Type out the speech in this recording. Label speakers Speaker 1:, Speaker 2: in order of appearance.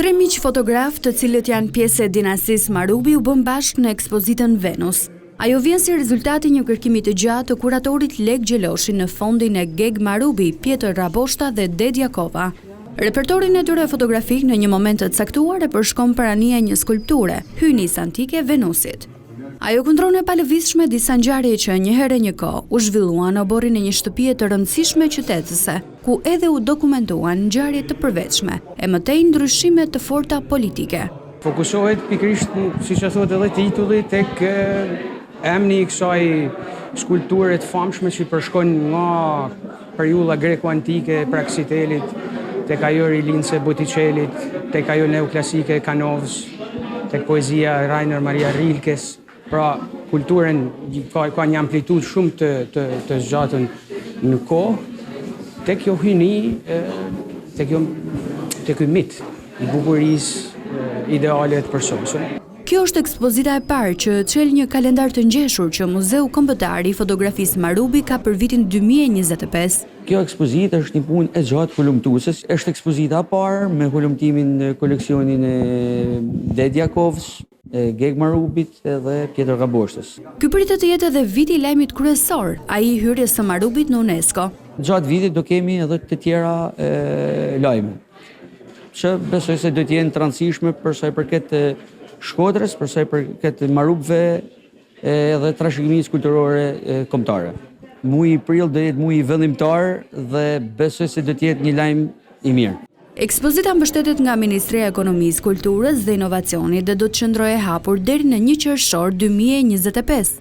Speaker 1: Tre miq fotograf, të cilët janë pjesë e dinastisë Marubi, u bën bashkë në ekspozitën Venus. Ajo vjen si rezultati një kërkimi të gjatë të kuratorit Lek Gjeloshi në fondin e Geg Marubi, Pjetër Raboshta dhe Dedjakova. Repertorin e tyre fotografik në një moment të caktuar e përshkon parania një skulpture, hyjnis antike Venusit. Ajo kundron e palëvizshme disa ngjarje që një herë një kohë u zhvilluan në oborrin e një shtëpie të rëndësishme qytetëse, ku edhe u dokumentuan ngjarje të përveçme, e mëtej ndryshime të forta politike.
Speaker 2: Fokusohet pikërisht, siç e thotë edhe titulli, tek emri i kësaj skulpture të famshme që përshkon nga periudha greko-antike e Praxitelit, tek ajo Rilince Botticellit, tek ajo neoklasike e Canovës, tek poezia Rainer Maria Rilkes. Pra, kulturën ka një amplitudë shumë të zgjatën në kohë, tek kjo hyjni, tek ky mit i bukurisë ideale të përsosur.
Speaker 1: Kjo është ekspozita e parë që çel një kalendar të ngjeshur që Muzeu Kombëtar i Fotografisë Marubi ka për vitin 2025.
Speaker 3: Kjo ekspozitë është një punë e gjatë hulumtuese. Është ekspozita e parë me hulumtimin në koleksionin e Dedjakovës, Geg Marubit edhe Pjetër Raboshtës.
Speaker 1: Ky pritet të jetë edhe viti i lajmit kryesor, ai i hyrjes së Marubit në UNESCO.
Speaker 3: Gjatë vitit do kemi edhe të tjera lajme, që besoj se do të jenë të rëndësishme për sa i përket Shkodrës, për sa i përket Marubëve edhe trashëgimisë kulturore kombëtare. Muji i prill do jetë muji i vendimtar dhe besoj se do të jetë një lajm i mirë.
Speaker 1: Ekspozita mbështetet nga Ministria e Ekonomisë, Kulturës dhe Inovacionit dhe do të qëndrojë hapur deri në 1 qershor 2025.